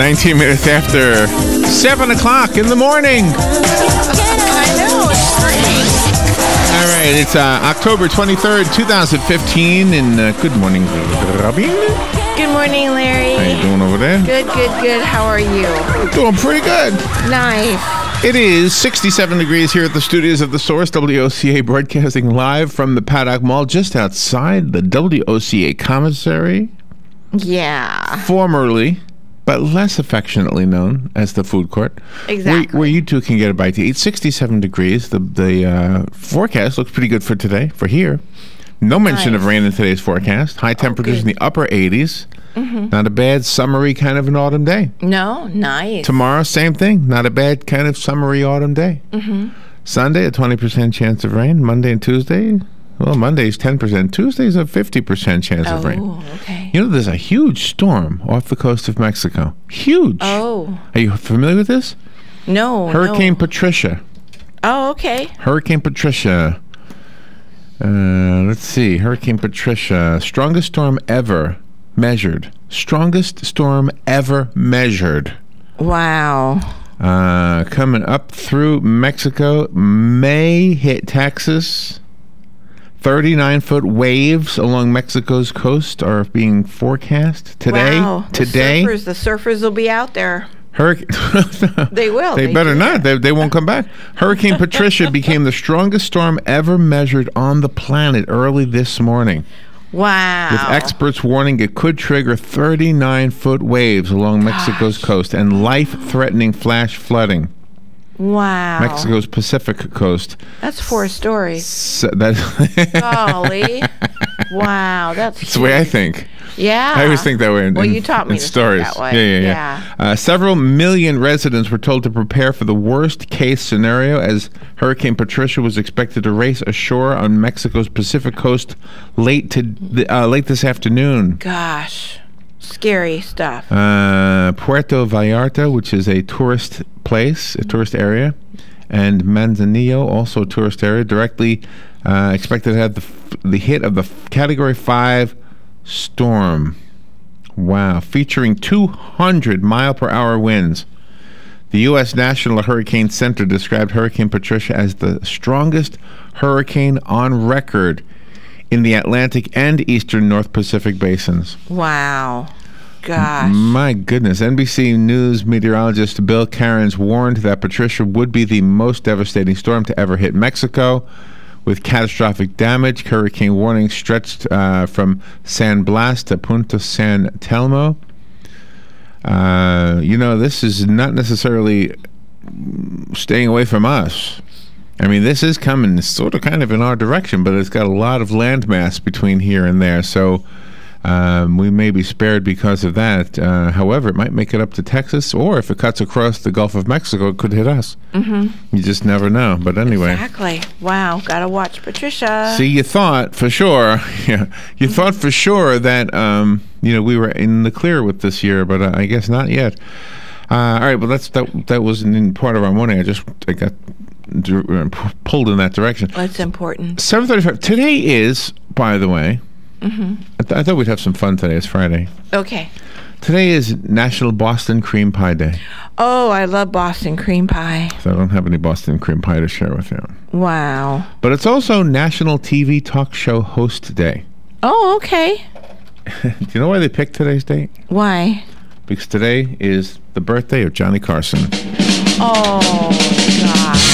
19 minutes after 7 o'clock in the morning. I know, it's great. All right, it's October 23rd, 2015, and good morning, Robin. Good morning, Larry. How you doing over there? Good. How are you? Doing pretty good. Nice. It is 67 degrees here at the studios of The Source, WOCA, broadcasting live from the Paddock Mall just outside the WOCA commissary. Yeah. Formerly, but less affectionately known as the food court. Exactly. Where you two can get a bite to eat. 67 degrees. The forecast looks pretty good for today, for here. No mention of rain in today's forecast. High temperatures in the upper 80s. Mm-hmm. Not a bad summery kind of an autumn day. No, nice. Tomorrow, same thing. Not a bad kind of summery autumn day. Mm-hmm. Sunday, a 20% chance of rain. Monday and Tuesday, well, Monday's 10%. Tuesday's a 50% chance of rain. Oh, okay. You know, there's a huge storm off the coast of Mexico. Huge. Oh. Are you familiar with this? No. Hurricane Patricia. Oh, okay. Hurricane Patricia. Let's see. Hurricane Patricia. Strongest storm ever measured. Strongest storm ever measured. Wow. Coming up through Mexico. May hit Texas. 39-foot waves along Mexico's coast are being forecast today. Wow. Today. The surfers will be out there. They will. They better not. They won't come back. Hurricane Patricia became the strongest storm ever measured on the planet early this morning. Wow. With experts warning it could trigger 39-foot waves along Mexico's coast and life-threatening flash flooding. Wow. Mexico's Pacific coast. That's 4 stories. Golly. Wow, that's the way I think. Yeah. I always think that way. You taught me to stories. think that way. Yeah. Several million residents were told to prepare for the worst-case scenario as Hurricane Patricia was expected to race ashore on Mexico's Pacific coast late this afternoon. Gosh. Scary stuff. Puerto Vallarta, which is a tourist place, a tourist area, and Manzanillo, also a tourist area, directly expected to have the hit of the Category 5 storm. Wow. Featuring 200-mile-per-hour winds. The U.S. National Hurricane Center described Hurricane Patricia as the strongest hurricane on record in the Atlantic and eastern North Pacific basins. Wow. Gosh. My goodness. NBC News meteorologist Bill Cairns warned that Patricia would be the most devastating storm to ever hit Mexico, with catastrophic damage. Hurricane warnings stretched from San Blas to Punta San Telmo. This is not necessarily staying away from us. I mean, this is coming sort of kind of in our direction, but it's got a lot of landmass between here and there, so we may be spared because of that. However, it might make it up to Texas, or if it cuts across the Gulf of Mexico, it could hit us. Mm-hmm. You just never know. But anyway. Exactly. Wow. Gotta watch Patricia. See, you thought for sure, thought for sure that, we were in the clear with this year, but I guess not yet. All right, well, that wasn't in part of our morning. I got pulled in that direction. That's important. 7:35. Today is, by the way, I thought we'd have some fun today. It's Friday. Okay. Today is National Boston Cream Pie Day. Oh, I love Boston cream pie. So I don't have any Boston cream pie to share with you. Wow. But it's also National TV Talk Show Host Day. Oh, okay. Do you know why they picked today's date? Why? Because today is the birthday of Johnny Carson. Oh, gosh.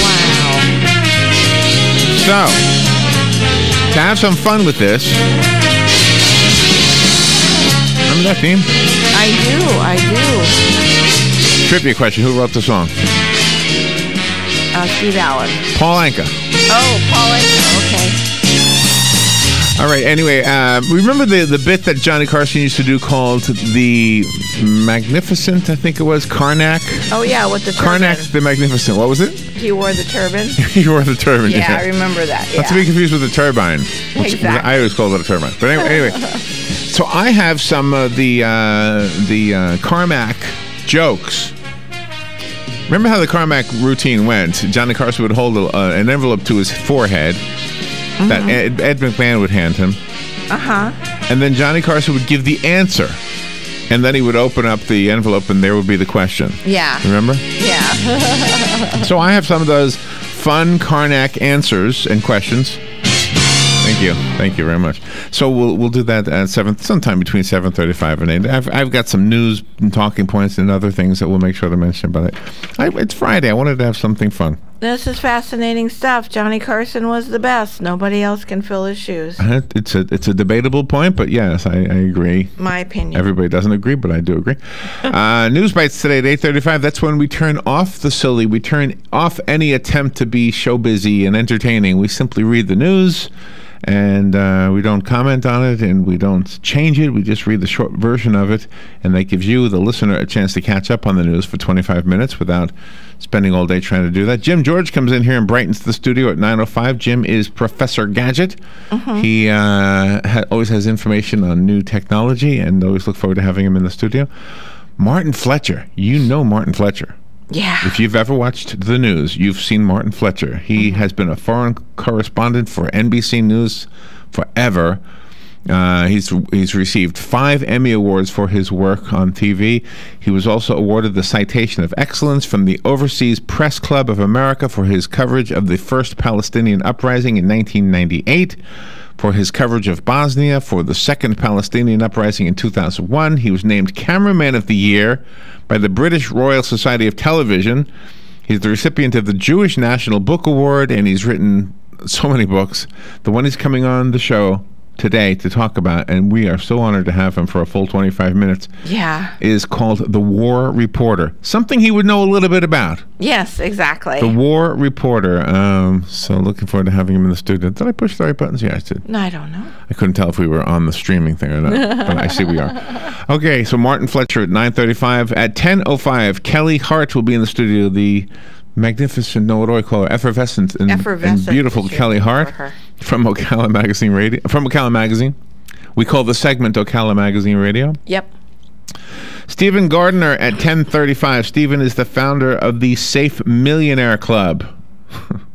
Wow. So, to have some fun with this, remember that theme? I do. Trivia question, who wrote the song? Steve Allen. Paul Anka. Oh, Paul Anka, okay. All right, anyway, remember the bit that Johnny Carson used to do called the Magnificent, I think it was, Karnak? Oh, yeah, with the turban. Karnak the Magnificent, what was it? He wore the turban. He wore the turban, yeah. I remember that, yeah. Not to be confused with the turbine. Exactly. I always called it a turbine. But anyway, so I have some of the Carmack jokes. Remember how the Carmack routine went? Johnny Carson would hold an envelope to his forehead that Ed McMahon would hand him. Uh-huh. And then Johnny Carson would give the answer And then he would open up the envelope, and there would be the question. Yeah. Remember? Yeah. So I have some of those fun Karnak answers and questions. Thank you very much. So we'll do that at sometime between 7:35 and 8. I've got some news and talking points and other things that we'll make sure to mention. But it's Friday. I wanted to have something fun. This is fascinating stuff. Johnny Carson was the best. Nobody else can fill his shoes. It's a debatable point, but yes, I agree. My opinion. Everybody doesn't agree, but I do agree. News Bites today at 8:35. That's when we turn off the silly. We turn off any attempt to be show busy and entertaining. We simply read the news. And we don't comment on it, and we don't change it. We just read the short version of it, and that gives you, the listener, a chance to catch up on the news for 25 minutes without spending all day trying to do that. Jim George comes in here and brightens the studio at 9:05. Jim is Professor Gadget. Mm-hmm. He always has information on new technology, and always look forward to having him in the studio. Martin Fletcher. You know Martin Fletcher. Yeah. If you've ever watched the news, you've seen Martin Fletcher. He has been a foreign correspondent for NBC News forever. He's received 5 Emmy Awards for his work on TV. He was also awarded the Citation of Excellence from the Overseas Press Club of America for his coverage of the First Palestinian Uprising in 1998. For his coverage of Bosnia for the Second Palestinian Uprising in 2001. He was named Cameraman of the Year by the British Royal Society of Television. He's the recipient of the Jewish National Book Award, and he's written so many books. The one he's coming on the show today to talk about, and we are so honored to have him for a full 25 minutes, is called The War Reporter. Something he would know a little bit about. Yes, exactly. The War Reporter. So looking forward to having him in the studio. Did I push the right buttons? Yeah, I did. No, I don't know. I couldn't tell if we were on the streaming thing or not, but I see we are. Okay, so Martin Fletcher at 9:35. At 10:05, Kelly Hart will be in the studio. The magnificent, what do I call her? Effervescent and beautiful Kelly Hart from Ocala Magazine Radio. From Ocala Magazine. We call the segment Ocala Magazine Radio. Yep. Stephen Gardner at 10:35. Stephen is the founder of the Safe Millionaire Club.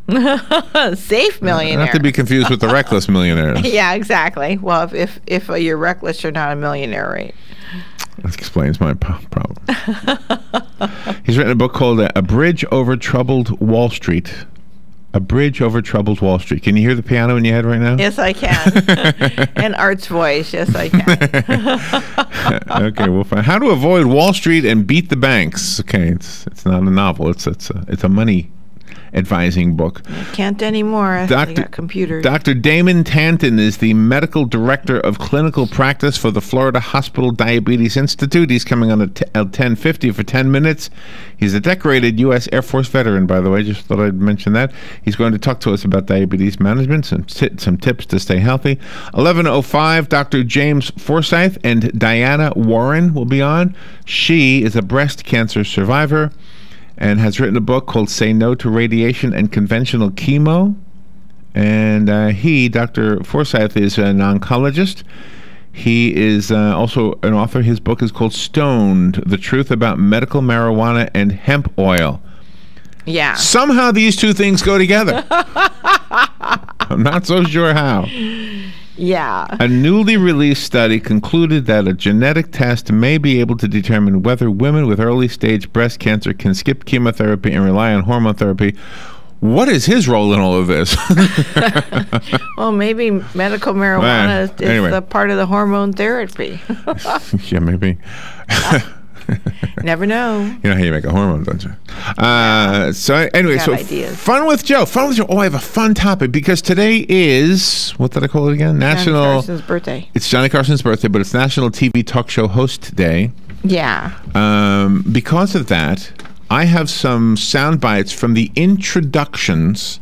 Safe Millionaire. Not to be confused with the Reckless Millionaires. Yeah, exactly. Well, if you're reckless, you're not a millionaire, right? That explains my problem. He's written a book called A Bridge Over Troubled Wall Street. A Bridge Over Troubled Wall Street. Can you hear the piano in your head right now? Yes, I can. And Art's voice. Yes, I can. Okay, we'll find how to avoid Wall Street and beat the banks. Okay, it's not a novel. It's a money advising book. Can't anymore. They got computers. Dr. Damon Tanton is the medical director of clinical practice for the Florida Hospital Diabetes Institute. He's coming on at 10:50 for 10 minutes. He's a decorated U.S. Air Force veteran, by the way. Just thought I'd mention that. He's going to talk to us about diabetes management, some tips to stay healthy. 11:05, Dr. James Forsyth and Diana Warren will be on. She is a breast cancer survivor and has written a book called Say No to Radiation and Conventional Chemo. And Dr. Forsyth, is an oncologist. He is also an author. His book is called Stoned, The Truth About Medical Marijuana and Hemp Oil. Yeah. Somehow these two things go together. I'm not so sure how. Yeah. A newly released study concluded that a genetic test may be able to determine whether women with early-stage breast cancer can skip chemotherapy and rely on hormone therapy. What is his role in all of this? Well, maybe medical marijuana is the part of the hormone therapy. Yeah, maybe. Never know. You know how you make a hormone, don't you? So anyway, ideas. Fun with Joe. Oh, I have a fun topic because today is, what did I call it again? Johnny Carson's birthday. It's Johnny Carson's birthday, but it's National TV Talk Show Host Day. Yeah. Because of that, I have some sound bites from the introductions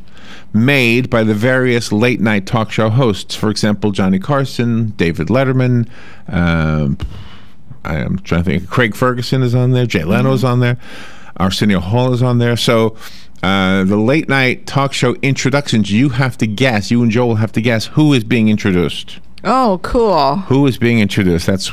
made by the various late night talk show hosts. For example, Johnny Carson, David Letterman, I am trying to think. Craig Ferguson is on there. Jay Leno's on there. Arsenio Hall is on there. So the late night talk show introductions, you have to guess. You and Joe will have to guess who is being introduced. Oh, cool. Who is being introduced. That's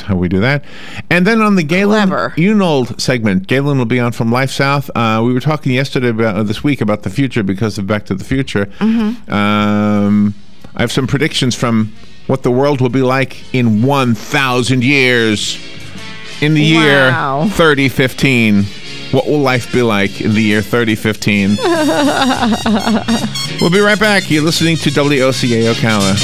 how we do that. And then on the Galen Unold segment, Galen will be on from Life South. We were talking yesterday this week about the future because of Back to the Future. Mm-hmm. I have some predictions from what the world will be like in 1,000 years. in the year 3015. What will life be like in the year 3015? We'll be right back. You're listening to WOCA Ocala.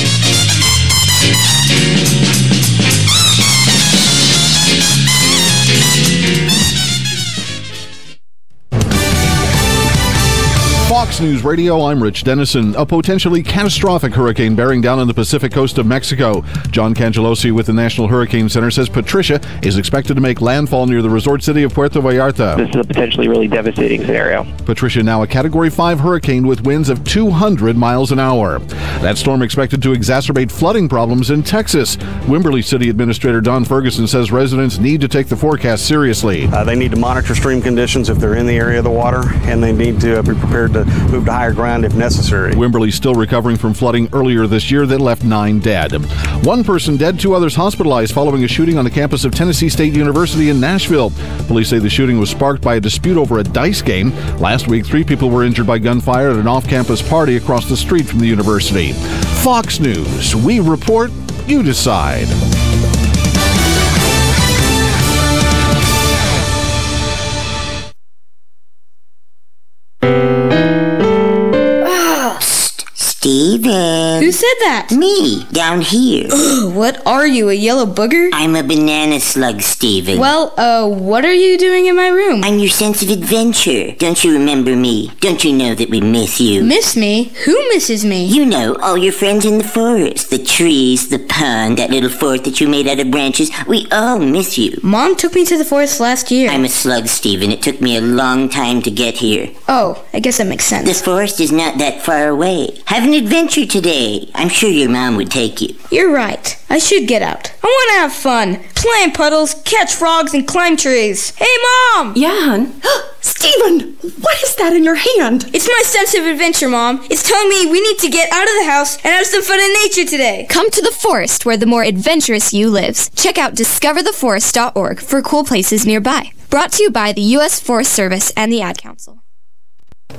Fox News Radio, I'm Rich Dennison. A potentially catastrophic hurricane bearing down on the Pacific coast of Mexico. John Cangelosi with the National Hurricane Center says Patricia is expected to make landfall near the resort city of Puerto Vallarta. This is a potentially really devastating scenario. Patricia now a Category 5 hurricane with winds of 200 miles an hour. That storm expected to exacerbate flooding problems in Texas. Wimberley City Administrator Don Ferguson says residents need to take the forecast seriously. They need to monitor stream conditions if they're in the area of the water, and they need to be prepared to move to higher ground if necessary. Wimberley still recovering from flooding earlier this year that left 9 dead. 1 person dead, 2 others hospitalized following a shooting on the campus of Tennessee State University in Nashville. Police say the shooting was sparked by a dispute over a dice game. Last week, 3 people were injured by gunfire at an off-campus party across the street from the university. Fox News. We report, you decide. Steven. Who said that? Me, down here. What are you, a yellow booger? I'm a banana slug, Steven. Well, what are you doing in my room? I'm your sense of adventure. Don't you remember me? Don't you know that we miss you? Miss me? Who misses me? You know, all your friends in the forest. The trees, the pond, that little fort that you made out of branches. We all miss you. Mom took me to the forest last year. I'm a slug, Steven. It took me a long time to get here. Oh, I guess that makes sense. This forest is not that far away. Have an adventure today. I'm sure your mom would take you. You're right. I should get out. I want to have fun. Play in puddles, catch frogs, and climb trees. Hey, Mom! Yeah, hon? Steven, what is that in your hand? It's my sense of adventure, Mom. It's telling me we need to get out of the house and have some fun in nature today. Come to the forest where the more adventurous you lives. Check out discovertheforest.org for cool places nearby. Brought to you by the U.S. Forest Service and the Ad Council.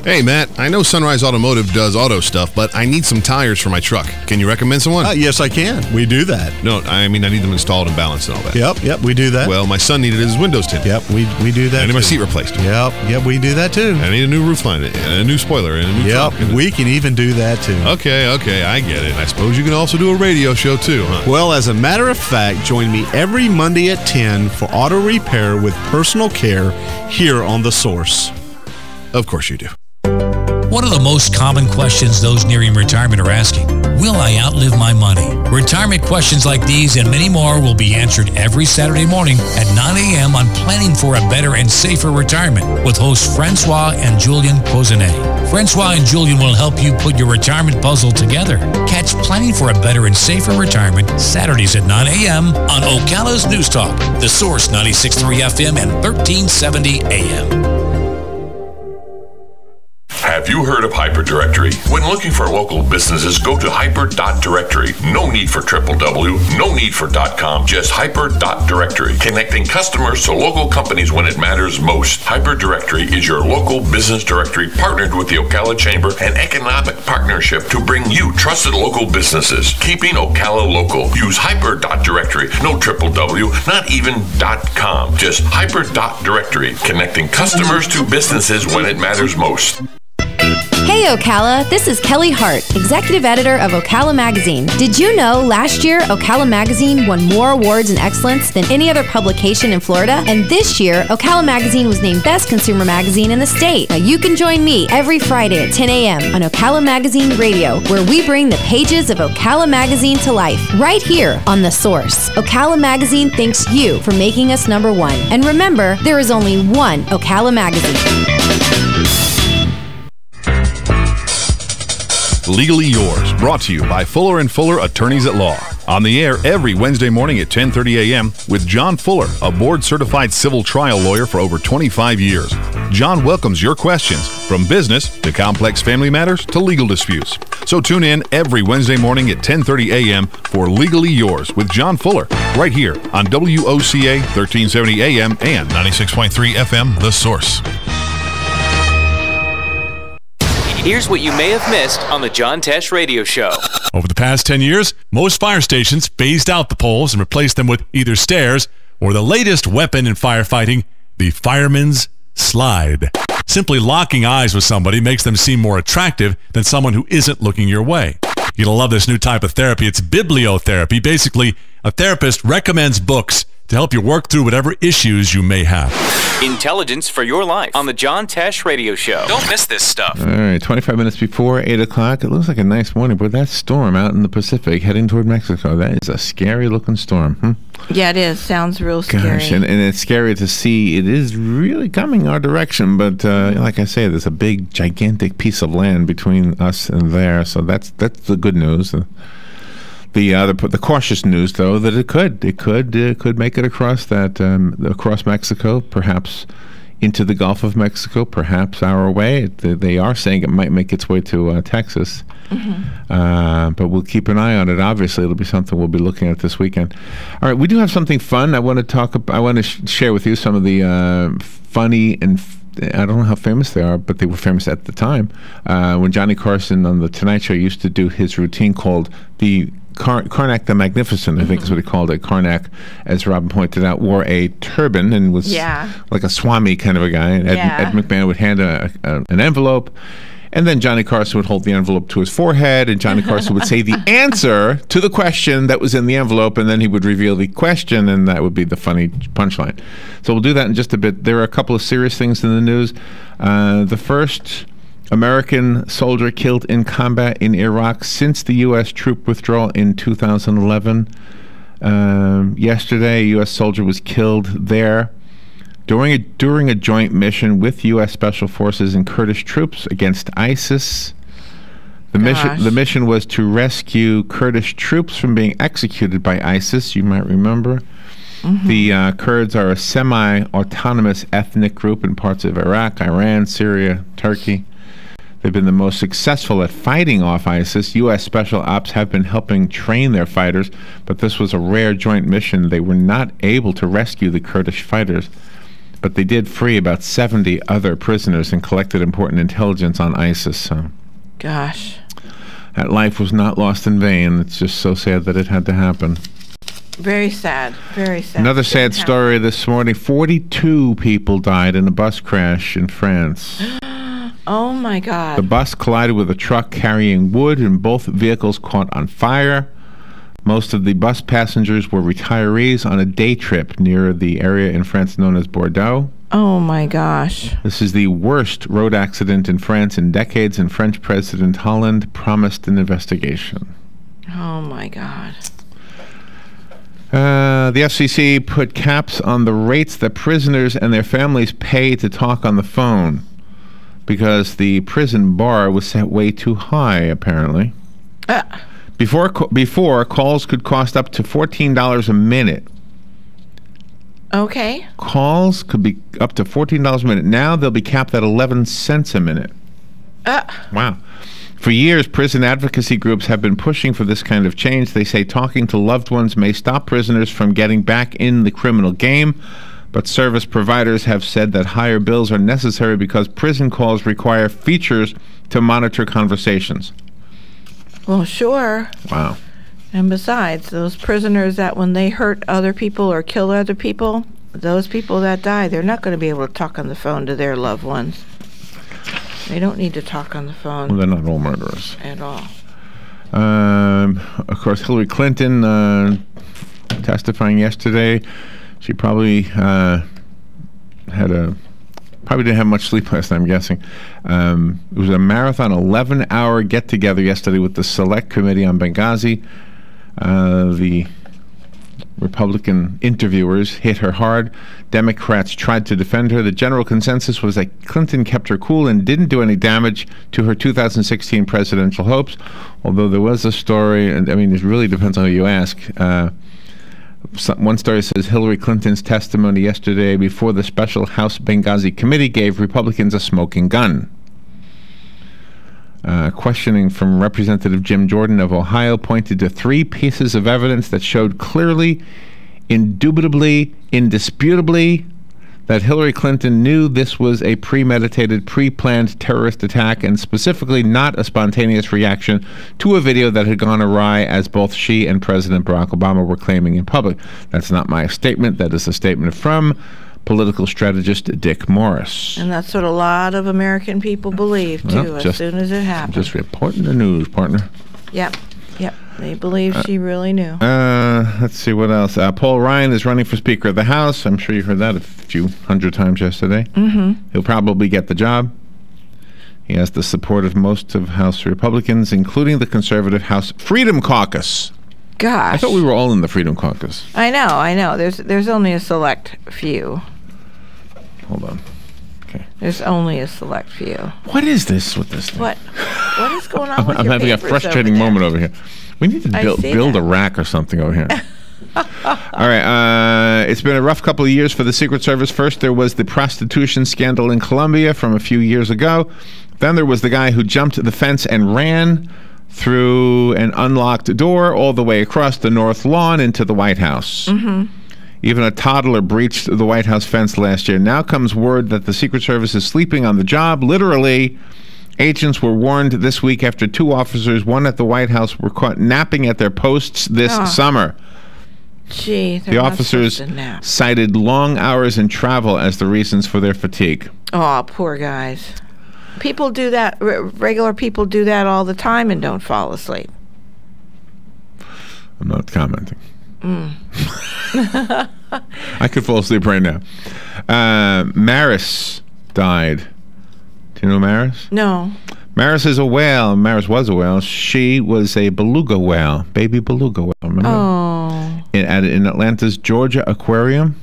Hey, Matt, I know Sunrise Automotive does auto stuff, but I need some tires for my truck. Can you recommend someone? Yes, I can. We do that. No, I mean I need them installed and balanced and all that. Yep, we do that. Well, my son needed his windows tinted. Yep, we do that. I need my seat replaced. Yep, we do that too. I need a new roof line, and a new spoiler, and a new trunk. We can even do that too. Okay, I get it. I suppose you can also do a radio show too, huh? Well, as a matter of fact, join me every Monday at 10 for auto repair with personal care here on The Source. Of course you do. One of the most common questions those nearing retirement are asking, will I outlive my money? Retirement questions like these and many more will be answered every Saturday morning at 9 a.m. on Planning for a Better and Safer Retirement with hosts Francois and Julian Pozenet. Francois and Julian will help you put your retirement puzzle together. Catch Planning for a Better and Safer Retirement Saturdays at 9 a.m. on Ocala's News Talk, The Source 96.3 FM and 1370 AM. Have you heard of Hyperdirectory? When looking for local businesses, go to hyper.directory. No need for www, no need for .com, just hyper.directory. Connecting customers to local companies when it matters most. Hyperdirectory is your local business directory partnered with the Ocala Chamber and Economic Partnership to bring you trusted local businesses. Keeping Ocala local. Use hyper.directory. No www, not even .com, just hyper.directory. Connecting customers to businesses when it matters most. Hey Ocala, this is Kelly Hart, Executive Editor of Ocala Magazine. Did you know last year Ocala Magazine won more awards in excellence than any other publication in Florida? And this year, Ocala Magazine was named Best Consumer Magazine in the state. Now you can join me every Friday at 10 a.m. on Ocala Magazine Radio, where we bring the pages of Ocala Magazine to life, right here on The Source. Ocala Magazine thanks you for making us number one. And remember, there is only one Ocala Magazine. Legally Yours, brought to you by Fuller & Fuller Attorneys at Law. On the air every Wednesday morning at 10:30 a.m. with John Fuller, a board-certified civil trial lawyer for over 25 years. John welcomes your questions, from business to complex family matters to legal disputes. So tune in every Wednesday morning at 10:30 a.m. for Legally Yours with John Fuller, right here on WOCA 1370 AM and 96.3 FM, The Source. Here's what you may have missed on the John Tesh Radio Show. Over the past 10 years, most fire stations phased out the poles and replaced them with either stairs or the latest weapon in firefighting, the fireman's slide. Simply locking eyes with somebody makes them seem more attractive than someone who isn't looking your way. You'll love this new type of therapy. It's bibliotherapy. Basically, a therapist recommends books to help you work through whatever issues you may have. Intelligence for your life on the John Tesh Radio Show. Don't miss this stuff. All right, 25 minutes before 8 o'clock. It looks like a nice morning, but that storm out in the Pacific heading toward Mexico, that is a scary-looking storm. Yeah, it is. Sounds real scary. Gosh, and it's scary to see. It is really coming our direction, but like I say, there's a big, gigantic piece of land between us and there, so that's the good news. The cautious news, though, that it could make it across across Mexico, perhaps into the Gulf of Mexico, perhaps our way. They are saying it might make its way to Texas, but we'll keep an eye on it. Obviously, it'll be something we'll be looking at this weekend. All right, we do have something fun. I want to share with you some of the funny and I don't know how famous they are, but they were famous at the time when Johnny Carson on the Tonight Show used to do his routine called the Karnak the Magnificent, I think is what he called it. Karnak, as Robin pointed out, wore a turban and was like a Swami kind of a guy. Ed McMahon would hand an envelope, and then Johnny Carson would hold the envelope to his forehead, and Johnny Carson would say the answer to the question that was in the envelope, and then he would reveal the question, and that would be the funny punchline. So we'll do that in just a bit. There are a couple of serious things in the news. The first American soldier killed in combat in Iraq since the U.S. troop withdrawal in 2011. Yesterday, a U.S. soldier was killed there during a joint mission with U.S. Special Forces and Kurdish troops against ISIS. The mission was to rescue Kurdish troops from being executed by ISIS, you might remember. The Kurds are a semi-autonomous ethnic group in parts of Iraq, Iran, Syria, Turkey. They've been the most successful at fighting off ISIS. U.S. Special Ops have been helping train their fighters, but this was a rare joint mission. They were not able to rescue the Kurdish fighters, but they did free about 70 other prisoners and collected important intelligence on ISIS. So, gosh, that life was not lost in vain. It's just so sad that it had to happen. Very sad. Very sad. Another sad story this morning. 42 people died in a bus crash in France. Oh, my God. The bus collided with a truck carrying wood, and both vehicles caught on fire. Most of the bus passengers were retirees on a day trip near the area in France known as Bordeaux. Oh, my gosh. This is the worst road accident in France in decades, and French President Hollande promised an investigation. Oh, my God. The FCC put caps on the rates that prisoners and their families pay to talk on the phone, because the prison bar was set way too high, apparently. Before, calls could cost up to $14 a minute. Okay. Calls could be up to $14 a minute. Now they'll be capped at 11 cents a minute. Wow. For years, prison advocacy groups have been pushing for this kind of change. They say talking to loved ones may stop prisoners from getting back in the criminal game, but service providers have said that higher bills are necessary because prison calls require features to monitor conversations. Well, sure. Wow. And besides, those prisoners that when they hurt other people or kill other people, those people that die, they're not going to be able to talk on the phone to their loved ones. They don't need to talk on the phone. Well, they're not all murderers. At all. Of course, Hillary Clinton testifying yesterday. She probably didn't have much sleep last night, I'm guessing. It was a marathon 11-hour get-together yesterday with the Select Committee on Benghazi. The Republican interviewers hit her hard. Democrats tried to defend her. The general consensus was that Clinton kept her cool and didn't do any damage to her 2016 presidential hopes, although there was a story, and I mean, it really depends on who you ask. One story says Hillary Clinton's testimony yesterday before the special House Benghazi committee gave Republicans a smoking gun. Questioning from Representative Jim Jordan of Ohio pointed to 3 pieces of evidence that showed clearly, indubitably, indisputably that Hillary Clinton knew this was a premeditated, pre-planned terrorist attack and specifically not a spontaneous reaction to a video that had gone awry, as both she and President Barack Obama were claiming in public. That's not my statement. That is a statement from political strategist Dick Morris. And that's what a lot of American people believe, too, as soon as it happened. Just reporting the news, partner. Yep. They believe she really knew. Let's see what else. Paul Ryan is running for Speaker of the House. I'm sure you heard that a few hundred times yesterday. Mm-hmm. He'll probably get the job. He has the support of most of House Republicans, including the conservative House Freedom Caucus. Gosh. I thought we were all in the Freedom Caucus. I know. There's only a select few. Hold on. Okay. There's only a select few. What is this with this thing? What is going on with I'm your having a papers frustrating moment over here. We need to build a rack or something over here. All right. It's been a rough couple of years for the Secret Service. First, there was the prostitution scandal in Colombia from a few years ago. Then there was the guy who jumped the fence and ran through an unlocked door all the way across the North Lawn into the White House. Mm-hmm. Even a toddler breached the White House fence last year. Now comes word that the Secret Service is sleeping on the job. Literally, agents were warned this week after two officers, one at the White House, were caught napping at their posts this summer. Gee, the officers cited long hours and travel as the reasons for their fatigue. Oh, poor guys. People do that. Regular people do that all the time and don't fall asleep. I'm not commenting. I could fall asleep right now. Maris died. Do you know Maris? No. Maris is a whale. Maris was a whale. She was a beluga whale, baby beluga whale. Remember? Oh. In Atlanta's Georgia Aquarium.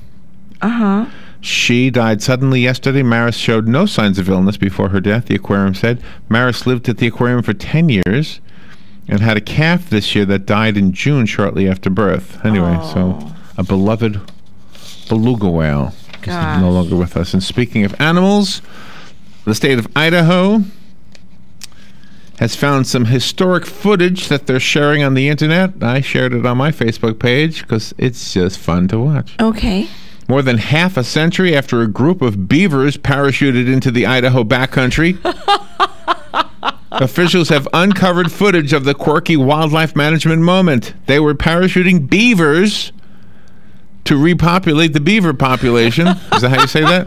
Uh-huh. She died suddenly yesterday. Maris showed no signs of illness before her death, the aquarium said. Maris lived at the aquarium for 10 years and had a calf this year that died in June shortly after birth. Anyway, so a beloved beluga whale is no longer with us. And speaking of animals, the state of Idaho has found some historic footage that they're sharing on the internet. I shared it on my Facebook page because it's just fun to watch. Okay. More than half a century after a group of beavers parachuted into the Idaho backcountry, officials have uncovered footage of the quirky wildlife management moment. They were parachuting beavers to repopulate the beaver population. Is that how you say that?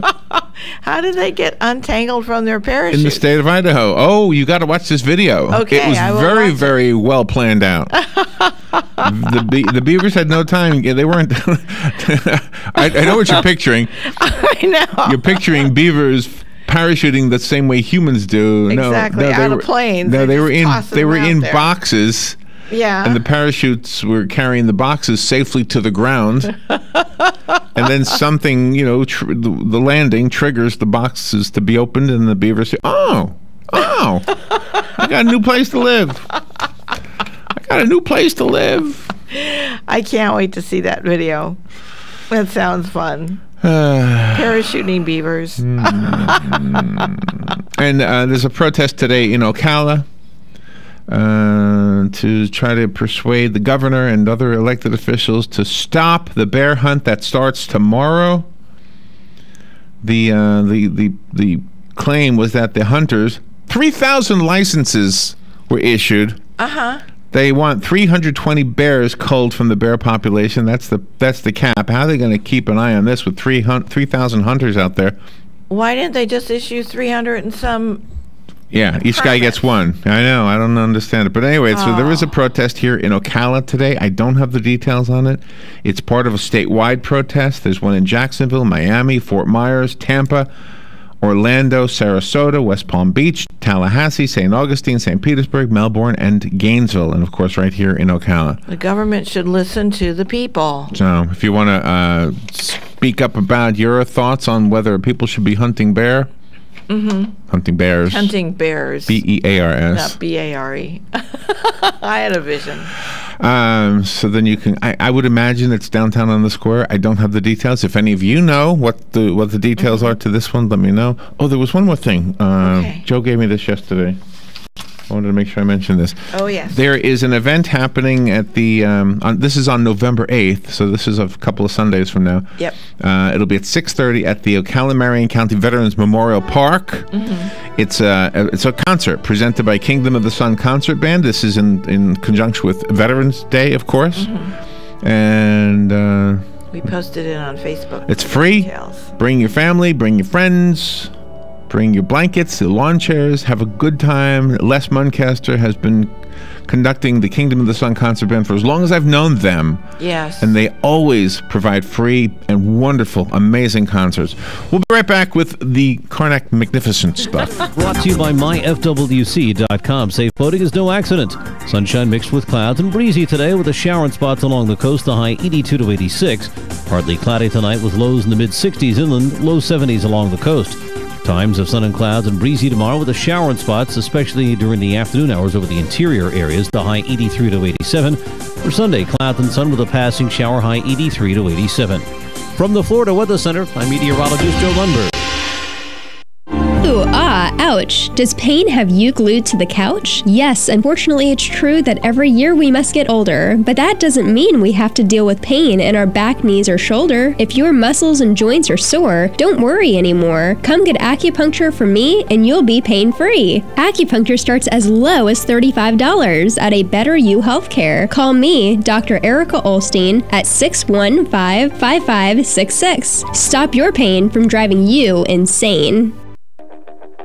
How did they get untangled from their parachute? In the state of Idaho. Oh, you got to watch this video. Okay, it was very, very well planned out. The beavers had no time. They weren't. I know what you're picturing. I know. You're picturing beavers parachuting the same way humans do. Exactly. No, out of planes. No, they were in boxes. Yeah. And the parachutes were carrying the boxes safely to the ground. And then something, the landing triggers the boxes to be opened, and the beavers say, oh, I got a new place to live. I can't wait to see that video. That sounds fun. Parachuting beavers. And there's a protest today in Ocala to try to persuade the governor and other elected officials to stop the bear hunt that starts tomorrow. The claim was that the hunters, 3,000 licenses were issued. Uh-huh. They want 320 bears culled from the bear population. That's the cap. How are they going to keep an eye on this with 3,000 hunters out there? Why didn't they just issue 300 and some? Yeah, each guy gets one. I know. I don't understand it. But anyway, so there is a protest here in Ocala today. I don't have the details on it. It's part of a statewide protest. There's one in Jacksonville, Miami, Fort Myers, Tampa, Orlando, Sarasota, West Palm Beach, Tallahassee, St. Augustine, St. Petersburg, Melbourne, and Gainesville. And, of course, right here in Ocala. The government should listen to the people. So if you want to speak up about your thoughts on whether people should be hunting bear, hunting bears. Hunting bears. B-E-A-R-S. Not B-A-R-E. I had a vision. So then you can. I would imagine it's downtown on the square. I don't have the details. If any of you know what the details are to this one, let me know. Oh, there was one more thing. Okay. Joe gave me this yesterday. I wanted to make sure I mentioned this. Oh, yes. There is an event happening at the, this is on November 8th, so this is a couple of Sundays from now. Yep. It'll be at 6:30 at the Ocala Marion County Veterans Memorial Park. Mm-hmm. It's a concert presented by Kingdom of the Sun Concert Band. This is in conjunction with Veterans Day, of course. Mm-hmm. And we posted it on Facebook. it's free. Details. Bring your family, bring your friends, bring your blankets, the lawn chairs, have a good time. Les Muncaster has been conducting the Kingdom of the Sun Concert Band for as long as I've known them. Yes. And they always provide free and wonderful, amazing concerts. We'll be right back with the Karnak Magnificent stuff. Brought to you by myfwc.com. Safe boating is no accident. Sunshine mixed with clouds and breezy today with a shower in spots along the coast, the high 82 to 86. Partly cloudy tonight with lows in the mid-60s inland, low 70s along the coast. Times of sun and clouds and breezy tomorrow with a shower in spots, especially during the afternoon hours over the interior areas, the high 83 to 87. For Sunday, clouds and sun with a passing shower, high 83 to 87. From the Florida Weather Center, I'm meteorologist Joe Lundberg. Ooh, ouch. Does pain have you glued to the couch? Yes, unfortunately it's true that every year we must get older, but that doesn't mean we have to deal with pain in our back, knees, or shoulder. If your muscles and joints are sore, don't worry anymore. Come get acupuncture from me and you'll be pain-free. Acupuncture starts as low as $35 at a Better You Healthcare. Call me, Dr. Erica Olstein, at 615-5566. Stop your pain from driving you insane.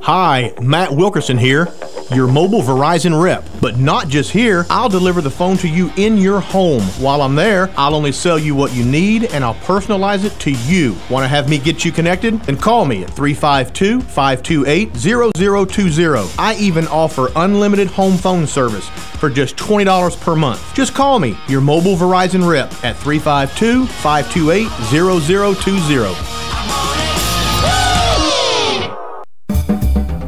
Hi, Matt Wilkerson here, your mobile Verizon rep. But not just here, I'll deliver the phone to you in your home. While I'm there, I'll only sell you what you need and I'll personalize it to you. Want to have me get you connected? Then call me at 352-528-0020. I even offer unlimited home phone service for just $20 per month. Just call me, your mobile Verizon rep, at 352-528-0020.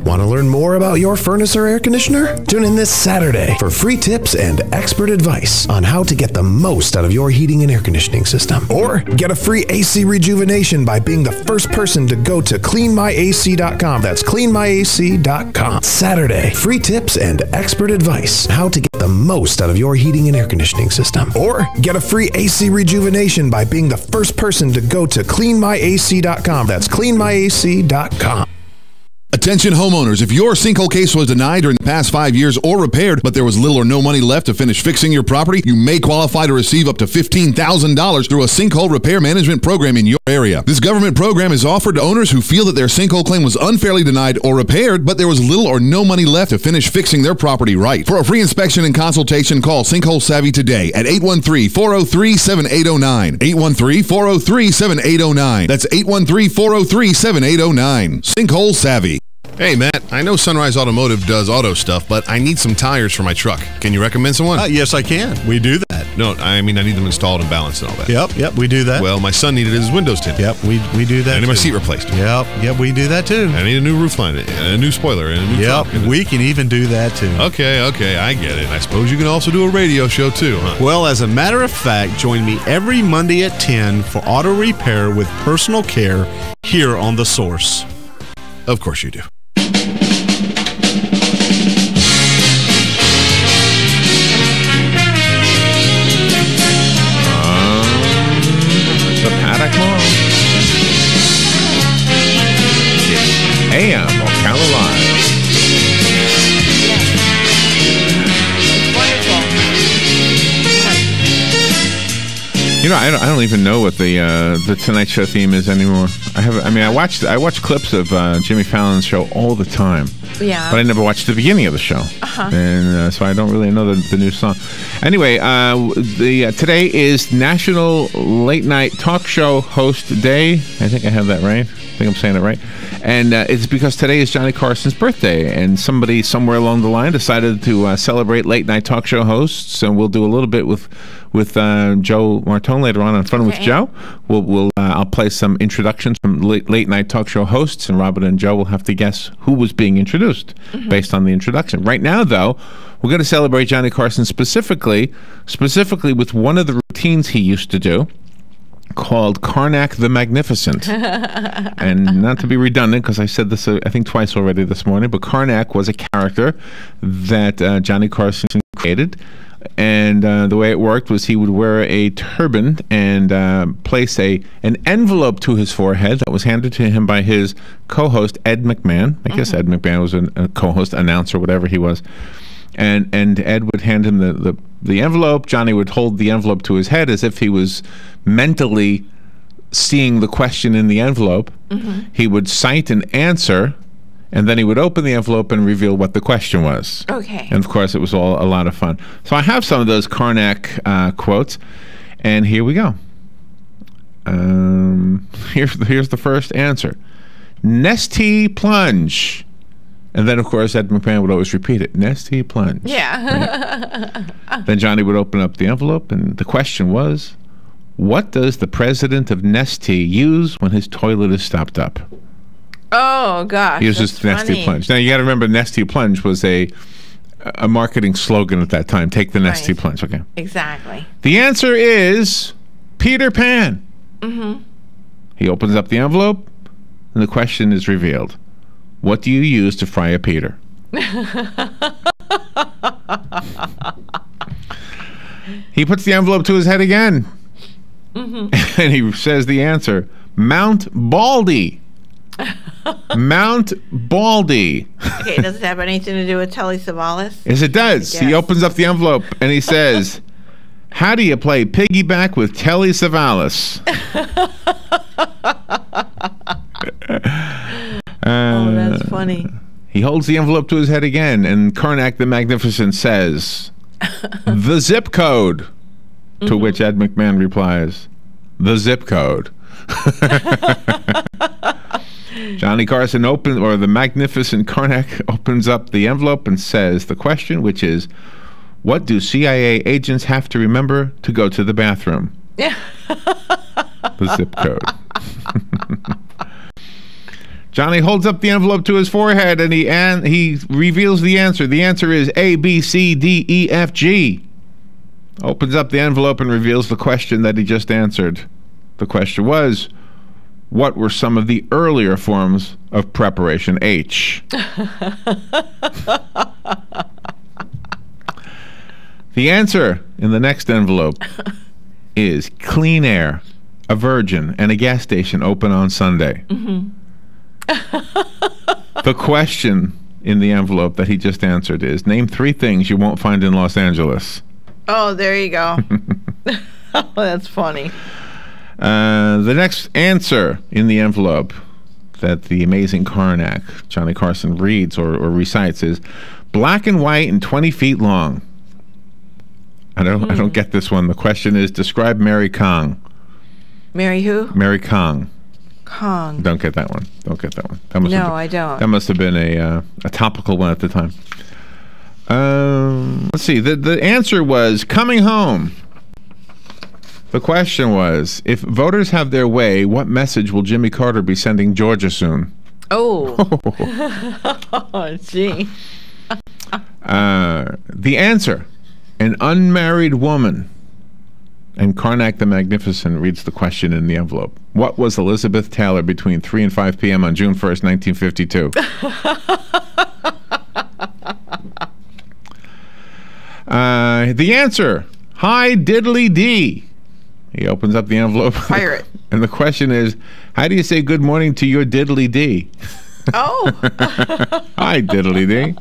Want to learn more about your furnace or air conditioner? Tune in this Saturday for free tips and expert advice on how to get the most out of your heating and air conditioning system. Or get a free AC rejuvenation by being the first person to go to cleanmyac.com. That's cleanmyac.com. Saturday, free tips and expert advice on how to get the most out of your heating and air conditioning system. Or get a free AC rejuvenation by being the first person to go to cleanmyac.com. That's cleanmyac.com. Attention homeowners, if your sinkhole case was denied during the past 5 years or repaired, but there was little or no money left to finish fixing your property, you may qualify to receive up to $15,000 through a sinkhole repair management program in your area. This government program is offered to owners who feel that their sinkhole claim was unfairly denied or repaired, but there was little or no money left to finish fixing their property right. For a free inspection and consultation, call Sinkhole Savvy today at 813-403-7809. 813-403-7809. That's 813-403-7809. Sinkhole Savvy. Hey, Matt, I know Sunrise Automotive does auto stuff, but I need some tires for my truck. Can you recommend someone? Yes, I can. We do that. No, I mean, I need them installed and balanced and all that. Yep, we do that. Well, my son needed his windows tinted. Yep, we do that. I need my seat replaced. Yep, we do that too. I need a new roof line, and a new spoiler, and a new trunk. We can even do that too. Okay, I get it. I suppose you can also do a radio show too, huh? Well, as a matter of fact, join me every Monday at 10 for auto repair with personal care here on The Source. Of course you do. The Paddock Mall. It's AM Ocala Live. You know, I don't even know what the Tonight Show theme is anymore. I watch clips of Jimmy Fallon's show all the time. Yeah. But I never watched the beginning of the show. And so I don't really know the new song. Anyway, today is National Late Night Talk Show Host Day. I think I have that right. I think I'm saying it right. And it's because today is Johnny Carson's birthday, and somebody somewhere along the line decided to celebrate late night talk show hosts, and we'll do a little bit with Joe Martone later on Fun with Joe. I'll play some introductions from late night talk show hosts, and Robin and Joe will have to guess who was being introduced based on the introduction. Right now, though, we're going to celebrate Johnny Carson specifically with one of the routines he used to do called Karnak the Magnificent. And not to be redundant, because I said this, I think, twice already this morning, but Karnak was a character that Johnny Carson created. And the way it worked was he would wear a turban and place an envelope to his forehead that was handed to him by his co-host, Ed McMahon. I guess Ed McMahon was a co-host, announcer, whatever he was. And Ed would hand him the envelope. Johnny would hold the envelope to his head as if he was mentally seeing the question in the envelope. He would cite an answer, and then he would open the envelope and reveal what the question was. Okay. And, of course, it was all a lot of fun. So I have some of those Karnak quotes, and here we go. Here's the first answer. Nestea plunge. And then, of course, Ed McMahon would always repeat it. Nestea plunge. Yeah. Right? Then Johnny would open up the envelope, and the question was, what does the president of Nestea use when his toilet is stopped up? Oh, gosh. He uses Nestea plunge. Now, you got to remember, Nestea plunge was a marketing slogan at that time. Take the Nestea plunge. Okay. Exactly. The answer is Peter Pan. He opens up the envelope, and the question is revealed. What do you use to fry a Peter? He puts the envelope to his head again. And he says the answer, Mount Baldy. Mount Baldy. Okay, does it have anything to do with Telly Savalas? Yes, it does. He opens up the envelope and he says, how do you play piggyback with Telly Savalas? Oh, that's funny. He holds the envelope to his head again, and Karnak the Magnificent says, the zip code. To which Ed McMahon replies, the zip code. Johnny Carson the Magnificent Karnak opens up the envelope and says the question, which is, what do CIA agents have to remember to go to the bathroom? The zip code. Johnny holds up the envelope to his forehead and he reveals the answer. The answer is A, B, C, D, E, F, G. Opens up the envelope and reveals the question that he just answered. The question was, what were some of the earlier forms of preparation H? The answer in the next envelope is clean air, a virgin, and a gas station open on Sunday. The question in the envelope that he just answered is, name 3 things you won't find in Los Angeles. Oh, there you go. Oh, that's funny. The next answer in the envelope that the amazing Karnak, Johnny Carson, reads or recites is black and white and 20 feet long. I don't get this one. The question is, describe Mary Kong. Mary who? Mary Kong. Kong. Don't get that one. Don't get that one. I don't. That must have been a topical one at the time. Let's see. The answer was coming home. The question was, if voters have their way, what message will Jimmy Carter be sending Georgia soon? Oh. Oh, gee. The answer, an unmarried woman. And Karnak the Magnificent reads the question in the envelope. What was Elizabeth Taylor between 3 and 5 p.m. on June 1st, 1952? The answer, hi diddly dee. He opens up the envelope. Fire it. And the question is, how do you say good morning to your diddly dee? Oh. Hi diddly dee.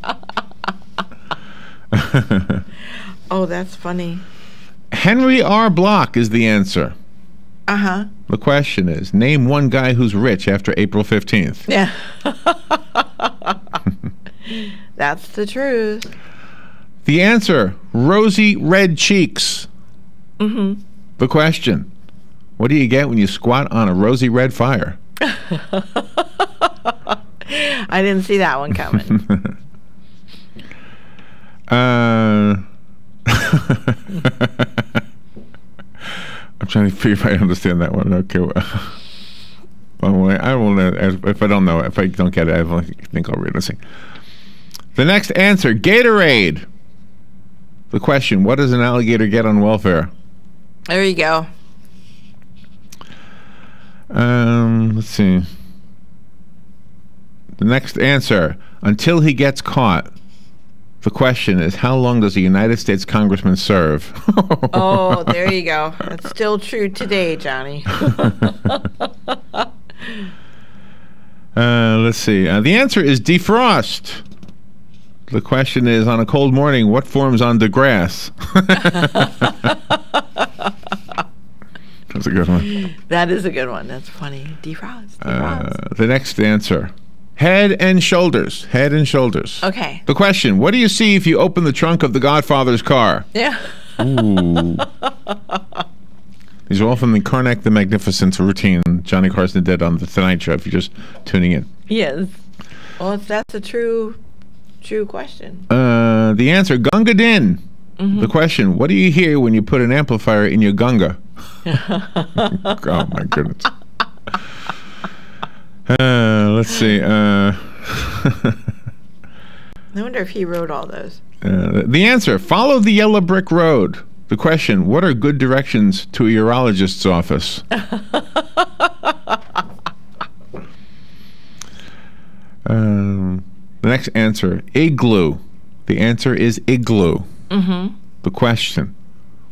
Oh, that's funny. Henry R. Block is the answer. Uh-huh. The question is, name one guy who's rich after April 15th. Yeah. That's the truth. The answer, rosy red cheeks. The question, what do you get when you squat on a rosy red fire? I didn't see that one coming. I'm trying to figure if I understand that one. Okay. I will. If I don't know, if I don't get it, I think I'll read it. Let's see. The next answer, Gatorade. The question, what does an alligator get on welfare? There you go. Let's see. The next answer, until he gets caught. The question is, how long does a United States congressman serve? Oh, there you go. That's still true today, Johnny. Let's see. The answer is defrost. The question is, on a cold morning, what forms on the grass? That's a good one. That is a good one. That's funny. Defrost. The next answer. Head and shoulders. Head and shoulders. Okay. The question, what do you see if you open the trunk of the Godfather's car? Yeah. Ooh. These are all from the Karnak the Magnificent routine Johnny Carson did on The Tonight Show, if you're just tuning in. Yes. Well, that's a true question. The answer, Gunga Din. Mm-hmm. The question, what do you hear when you put an amplifier in your Gunga? Oh, my goodness. Let's see. I wonder if he wrote all those. The answer, follow the yellow brick road. The question, what are good directions to a urologist's office? The next answer, igloo. The answer is igloo. Mm-hmm. The question,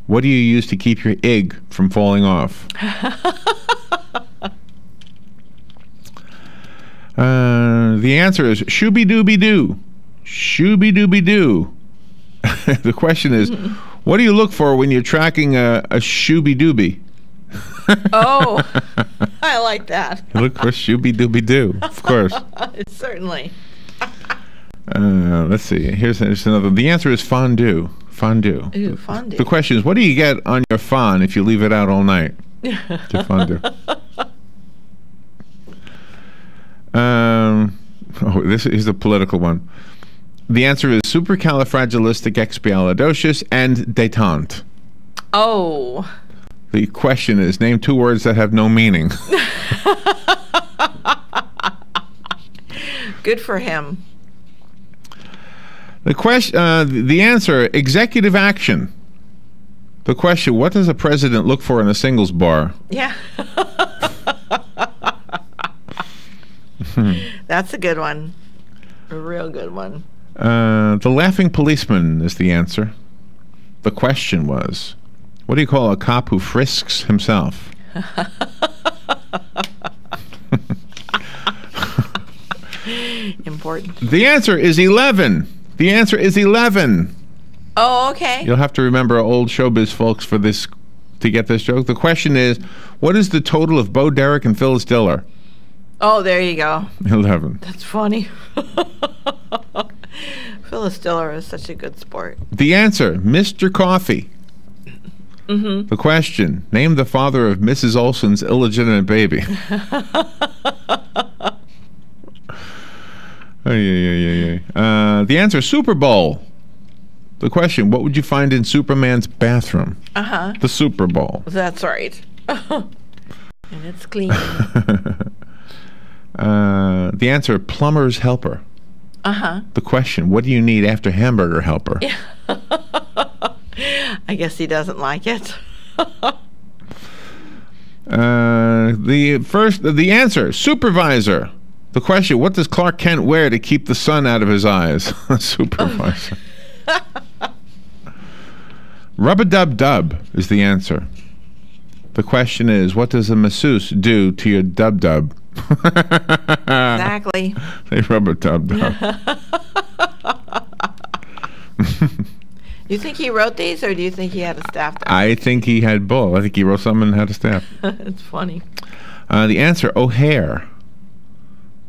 what do you use to keep your egg from falling off? The answer is shooby-dooby-doo. Shooby-dooby-doo. The question is, what do you look for when you're tracking a shooby-dooby? Oh, I like that. Look for shooby-dooby-doo, of course. Certainly. Let's see. Here's another. The answer is fondue. Fondue. Ooh, fondue. The question is, what do you get on your fond if you leave it out all night? To fondue. This is a political one. The answer is supercalifragilisticexpialidocious and détente. Oh. The question is, name two words that have no meaning. Good for him. The question, the answer, executive action. The question, what does a president look for in a singles bar? Yeah. That's a good one. A real good one. The laughing policeman is the answer. The question was, what do you call a cop who frisks himself? Important. The answer is 11. The answer is 11. Oh, okay. You'll have to remember old showbiz folks for this to get this joke. The question is, what is the total of Bo Derek and Phyllis Diller? Oh, there you go. 11. That's funny. Phyllis Diller is such a good sport. The answer, Mr. Coffee. Mm-hmm. The question, name the father of Mrs. Olson's illegitimate baby. The answer, Super Bowl. The question, what would you find in Superman's bathroom? Uh-huh. The Super Bowl. That's right. And it's clean. The answer, plumber's helper. Uh-huh. The question, what do you need after hamburger helper? Yeah. I guess he doesn't like it. The answer, supervisor. The question, what does Clark Kent wear to keep the sun out of his eyes? Supervisor. Rub-a-dub-dub is the answer. The question is, what does a masseuse do to your dub-dub? Exactly. They rub-a-dub-dub. You think he wrote these, or do you think he had a staff there? I think he had both. I think he wrote some and had a staff. It's funny. The answer, O'Hare.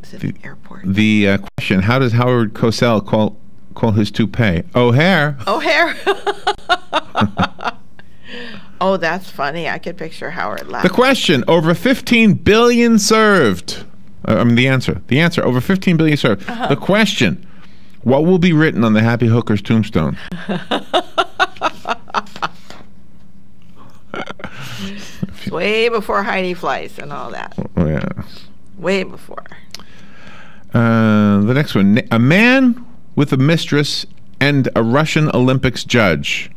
Is it an airport? The question, how does Howard Cosell call his toupee? O'Hare. O'Hare. Oh, that's funny. I could picture Howard laughing. The question, over 15 billion served. The answer. The answer, over 15 billion served. Uh-huh. The question, what will be written on the Happy Hooker's tombstone? It's way before Heidi Fleiss and all that. Oh, yeah. Way before. The next one, a man with a mistress and a Russian Olympics judge.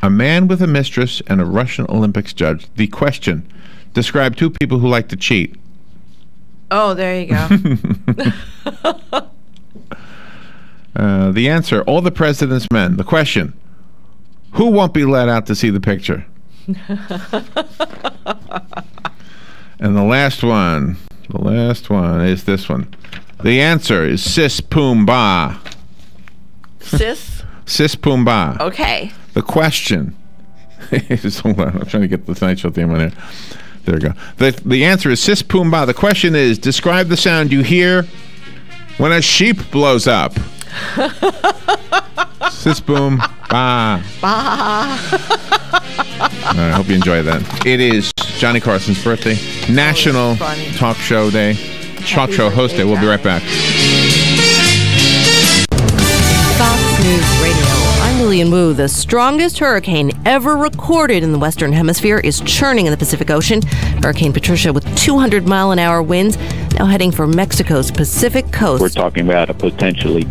A man with a mistress and a Russian Olympics judge. The question, Describe two people who like to cheat. Oh, there you go. The answer, all the president's men. The question, who won't be let out to see the picture? And the last one is this one. The answer is Sis Poom Bah. Sis? Sis Poom Bah. Okay. The question is, hold on, I'm trying to get the Tonight Show theme on there. There we go. The answer is Sis Poom Bah. The question is, describe the sound you hear when a sheep blows up. Sis Boom Bah. Bah. I hope you enjoy that. It is Johnny Carson's birthday. National Talk Show Day. Talk Show Host Day. We'll be right back. Fox News Radio. I'm Lillian Wu. The strongest hurricane ever recorded in the Western Hemisphere is churning in the Pacific Ocean. Hurricane Patricia with 200-mile-an-hour winds now heading for Mexico's Pacific coast. We're talking about a potentially